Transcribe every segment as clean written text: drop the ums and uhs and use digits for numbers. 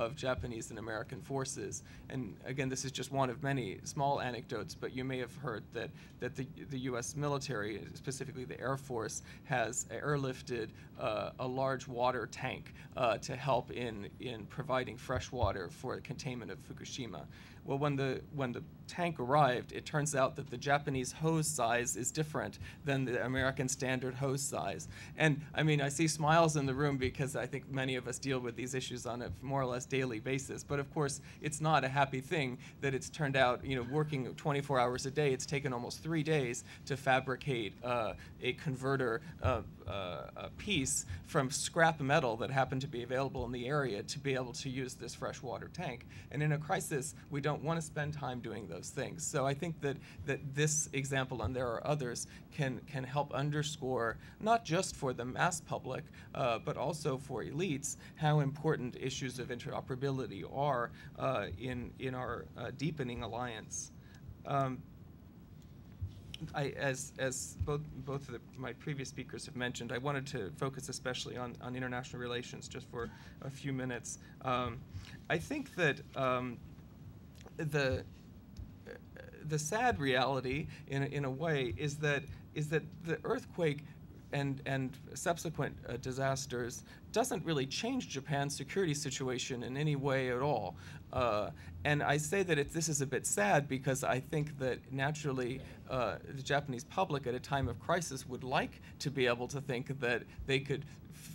of Japanese and American forces. And again, this is just one of many small anecdotes, but you may have heard that the U.S. military, specifically the Air Force, has airlifted a large water tank to help in providing fresh water for the containment of Fukushima. Well, when the tank arrived, it turns out that the Japanese hose size is different than the American standard hose size. And I mean, I see smiles in the room because I think many of us deal with these issues on a more or less daily basis. But of course, it's not a happy thing that it's turned out, working 24 hours a day, it's taken almost 3 days to fabricate a converter piece from scrap metal that happened to be available in the area to be able to use this freshwater tank. And in a crisis, we don't want to spend time doing those things. So I think that this example, and there are others, can help underscore, not just for the mass public, but also for elites, how important issues of interoperability are in our deepening alliance. As both of my previous speakers have mentioned, I wanted to focus especially on international relations just for a few minutes. I think that the sad reality, in a way, is that the earthquake and subsequent disasters doesn't really change Japan's security situation in any way at all. And I say that this is a bit sad because I think that naturally the Japanese public at a time of crisis would like to be able to think that they could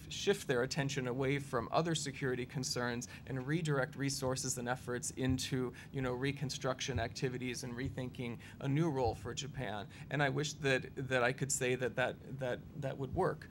shift their attention away from other security concerns and redirect resources and efforts into, reconstruction activities and rethinking a new role for Japan. And I wish that I could say that would work,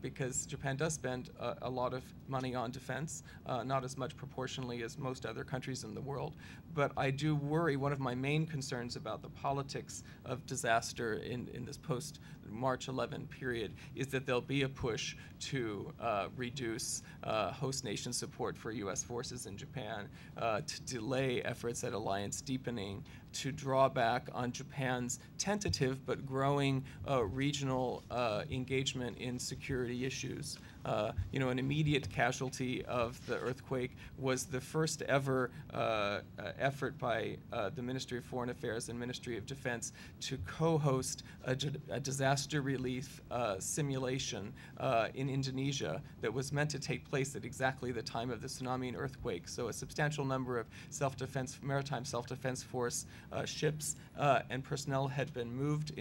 because Japan does spend a lot of money on defense, not as much proportionally as most other countries in the world. But I do worry, one of my main concerns about the politics of disaster in this post-March 11 period is that there'll be a push to reduce host nation support for U.S. forces in Japan, to delay efforts at alliance deepening, to draw back on Japan's tentative but growing regional engagement in security issues. An immediate casualty of the earthquake was the first ever effort by the Ministry of Foreign Affairs and Ministry of Defense to co-host a disaster relief simulation in Indonesia that was meant to take place at exactly the time of the tsunami and earthquake. So a substantial number of maritime self-defense force ships and personnel had been moved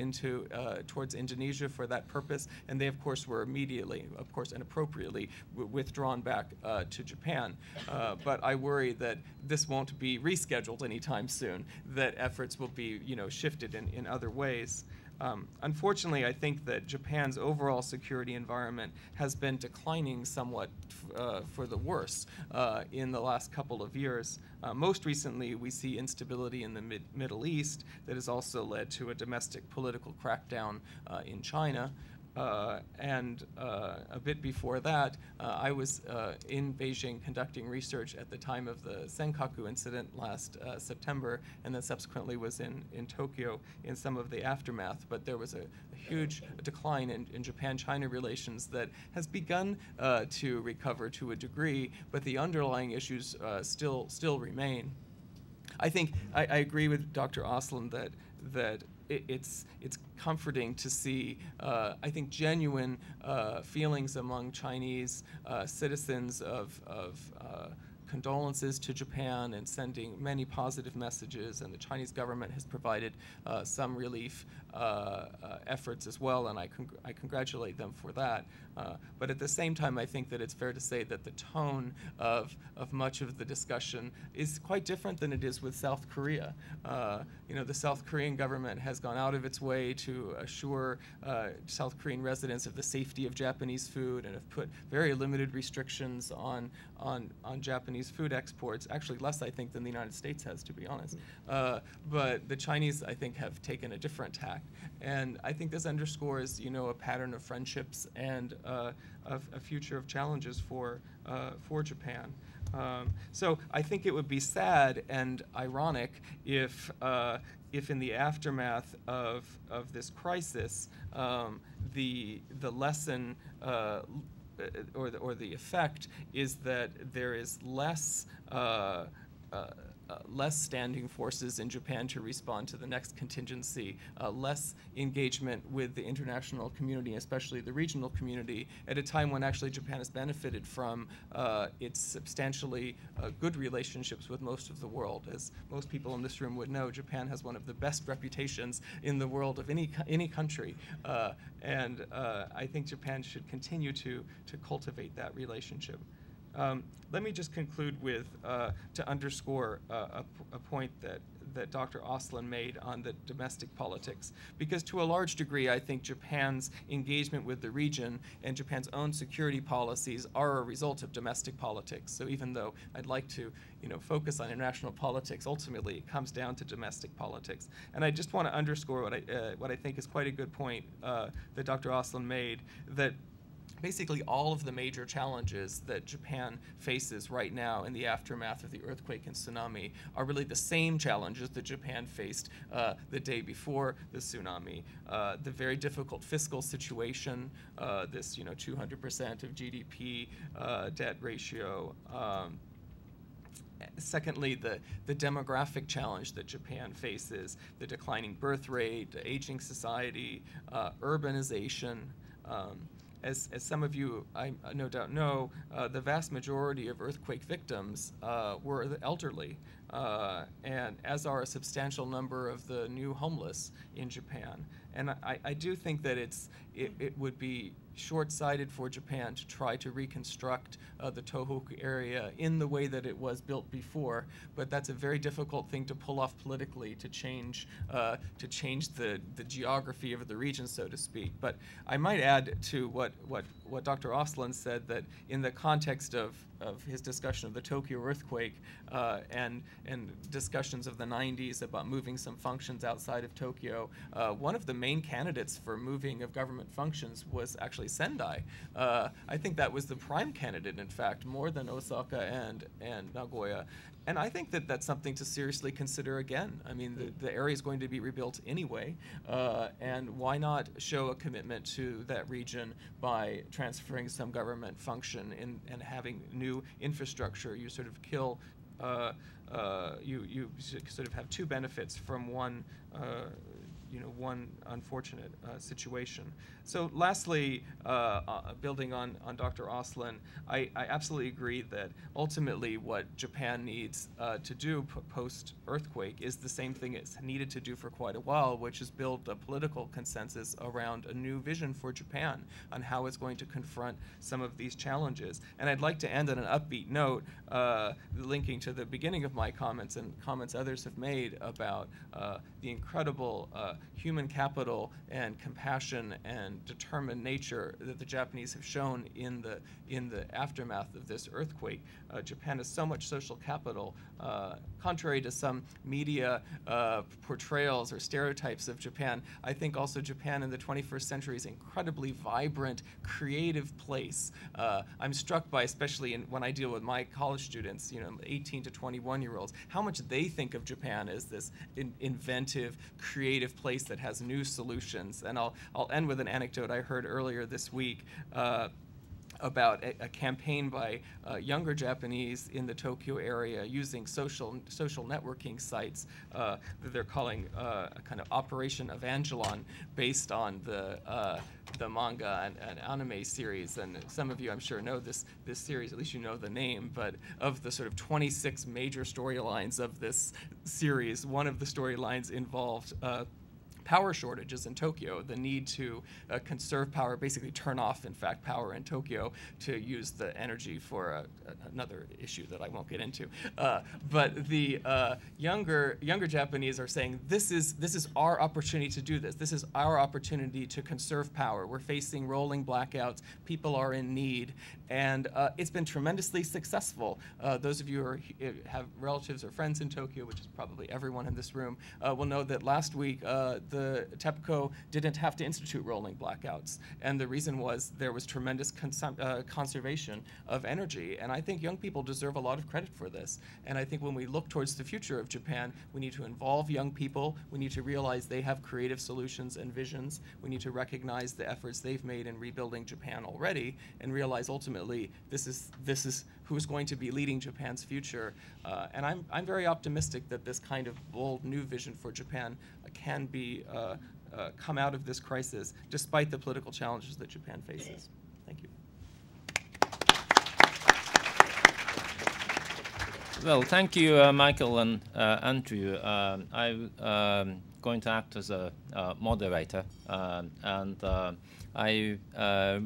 towards Indonesia for that purpose, and they of course were immediately, and appropriately, withdrawn back to Japan. But I worry that this won't be rescheduled anytime soon, that efforts will be shifted in other ways. Unfortunately, I think that Japan's overall security environment has been declining somewhat for the worse in the last couple of years. Most recently, we see instability in the Middle East that has also led to a domestic political crackdown in China. And a bit before that, I was in Beijing conducting research at the time of the Senkaku incident last September, and then subsequently was in Tokyo in some of the aftermath. But there was a huge decline in Japan-China relations that has begun to recover to a degree, but the underlying issues still remain. I think I agree with Dr. Oslin that it's comforting to see, I think, genuine feelings among Chinese citizens of condolences to Japan and sending many positive messages, and the Chinese government has provided some relief efforts as well, and I congratulate them for that. But at the same time, I think that it's fair to say that the tone of much of the discussion is quite different than it is with South Korea. The South Korean government has gone out of its way to assure South Korean residents of the safety of Japanese food and have put very limited restrictions on Japanese food exports, actually less, I think, than the United States has, to be honest. But the Chinese, I think, have taken a different tack. And I think this underscores, a pattern of friendships and a future of challenges for Japan. So I think it would be sad and ironic if in the aftermath of this crisis, the lesson or the effect is that there is less less standing forces in Japan to respond to the next contingency, less engagement with the international community, especially the regional community, at a time when actually Japan has benefited from its substantially good relationships with most of the world. As most people in this room would know, Japan has one of the best reputations in the world of any country, and I think Japan should continue to cultivate that relationship. Let me just conclude with, to underscore a point that Dr. Oslin made on the domestic politics, because to a large degree, I think Japan's engagement with the region and Japan's own security policies are a result of domestic politics. So even though I'd like to, focus on international politics, ultimately it comes down to domestic politics. And I just want to underscore what I think is quite a good point that Dr. Oslin made, that basically all of the major challenges that Japan faces right now in the aftermath of the earthquake and tsunami are really the same challenges that Japan faced the day before the tsunami. The very difficult fiscal situation, this 200% of GDP debt ratio. Secondly, the demographic challenge that Japan faces, the declining birth rate, the aging society, urbanization. As some of you, I no doubt know, the vast majority of earthquake victims were the elderly, and as are a substantial number of the new homeless in Japan. And I do think that it would be short-sighted for Japan to try to reconstruct the Tohoku area in the way that it was built before, but that's a very difficult thing to pull off politically, to change the geography of the region, so to speak. But I might add to what Dr. Oslin said, that in the context of his discussion of the Tokyo earthquake and discussions of the 90s about moving some functions outside of Tokyo, one of the main candidates for moving of government functions was actually Sendai. I think that was the prime candidate, in fact, more than Osaka and Nagoya. And I think that that's something to seriously consider again. I mean, the area is going to be rebuilt anyway, and why not show a commitment to that region by transferring some government function and having new infrastructure? You sort of kill, you sort of have two benefits from one unfortunate situation. So lastly, building on Dr. Oslin, I absolutely agree that ultimately what Japan needs to do post-earthquake is the same thing it's needed to do for quite a while, which is build a political consensus around a new vision for Japan on how it's going to confront some of these challenges. And I'd like to end on an upbeat note, linking to the beginning of my comments and comments others have made about the incredible human capital and compassion and determined nature that the Japanese have shown in the aftermath of this earthquake. Japan has so much social capital, contrary to some media portrayals or stereotypes of Japan. I think also Japan in the 21st century is an incredibly vibrant, creative place. I'm struck by, especially when I deal with my college students, 18 to 21-year-olds, how much they think of Japan as this inventive, creative place that has new solutions. And I'll end with an anecdote I heard earlier this week about a campaign by younger Japanese in the Tokyo area using social networking sites that they're calling a kind of Operation Evangelon, based on the manga and anime series. And some of you, I'm sure, know this series, at least you know the name, but of the sort of 26 major storylines of this series, one of the storylines involved power shortages in Tokyo, the need to conserve power, basically turn off, in fact, power in Tokyo to use the energy for another issue that I won't get into. But the younger Japanese are saying, this is our opportunity to do this. This is our opportunity to conserve power. We're facing rolling blackouts. People are in need. And it's been tremendously successful. Those of you who have relatives or friends in Tokyo, which is probably everyone in this room, will know that last week the the TEPCO didn't have to institute rolling blackouts. And the reason was there was tremendous conservation of energy. And I think young people deserve a lot of credit for this. And I think when we look towards the future of Japan, we need to involve young people. We need to realize they have creative solutions and visions. We need to recognize the efforts they've made in rebuilding Japan already, and realize ultimately this is who's going to be leading Japan's future. And I'm very optimistic that this kind of bold new vision for Japan can be come out of this crisis despite the political challenges that Japan faces. Thank you. Well, thank you, Michael and Andrew. I'm going to act as a moderator, and I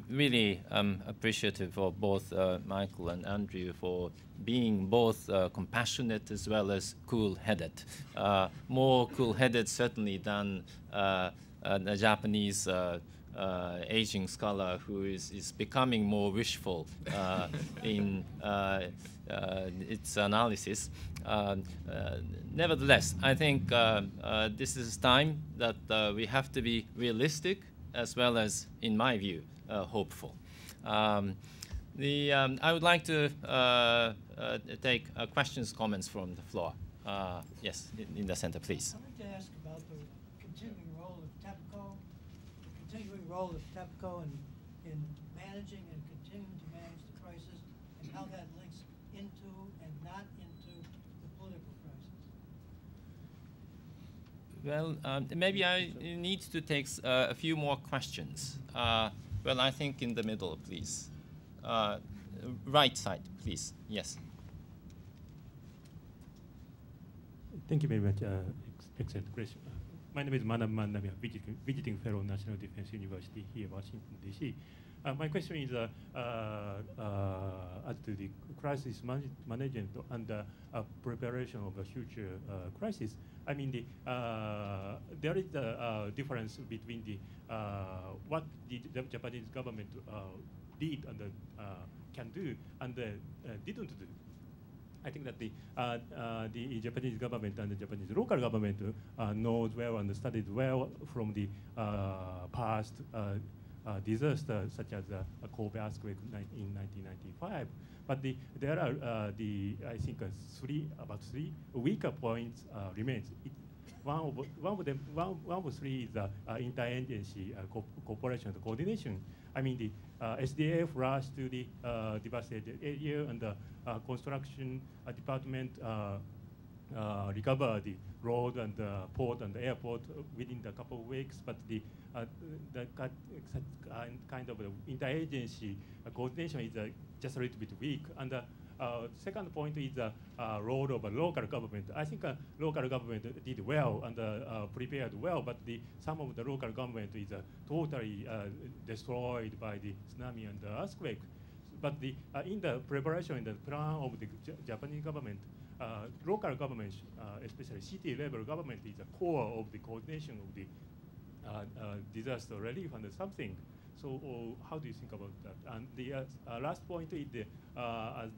really am appreciative of both Michael and Andrew for being both compassionate as well as cool-headed. More cool-headed certainly than a Japanese aging scholar who is becoming more wishful in its analysis. Nevertheless, I think this is time that we have to be realistic as well as, in my view, hopeful. I would like to take questions, comments from the floor. Yes, in the center, please. I'd like to ask about the continuing role of TEPCO in managing and continuing to manage the crisis, and how that links into and not into the political crisis. Well, maybe I need to take a few more questions. Well, I think in the middle, please. Right side, please. Yes. Thank you very much. Excellent question. My name is Manam Mandami, visiting fellow National Defense University here in Washington, D.C. My question is as to the crisis management and preparation of a future crisis. I mean, there is a difference between what the Japanese government did and can do and didn't do. I think that the Japanese government and the Japanese local government knows well and studied well from the past disasters such as the Kobe earthquake in 1995. But there are I think about three weaker points remains. One of three is interagency cooperation and coordination. I mean, the SDF rushed to the devastated area, and the construction department recovered the road and the port and the airport within a couple of weeks. But the kind of interagency coordination is just a little bit weak. And second point is the role of a local government. I think local government did well and prepared well, but some of the local government is totally destroyed by the tsunami and the earthquake. But in the preparation, in the plan of the Japanese government, local government, especially city level government, is the core of the coordination of the disaster relief and something. So how do you think about that? And the last point is, as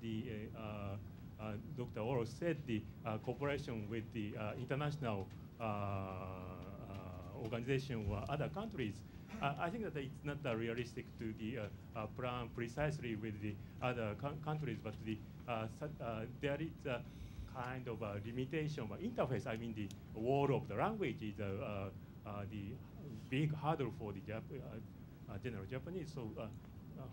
Dr. Oro said, the cooperation with the international organization or other countries. I think that it's not realistic to plan precisely with the other countries, but there is a kind of a limitation of interface. I mean, the wall of the language is the big hurdle for the general Japanese. So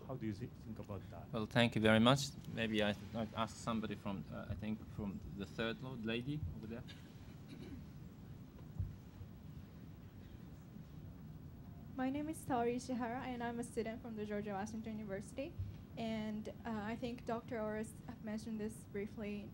how do you think about that? Well, thank you very much. Maybe I'd ask somebody from, I think, from the third lady over there. My name is Taori Ishihara, and I'm a student from the George Washington University. And I think Dr. Oris mentioned this briefly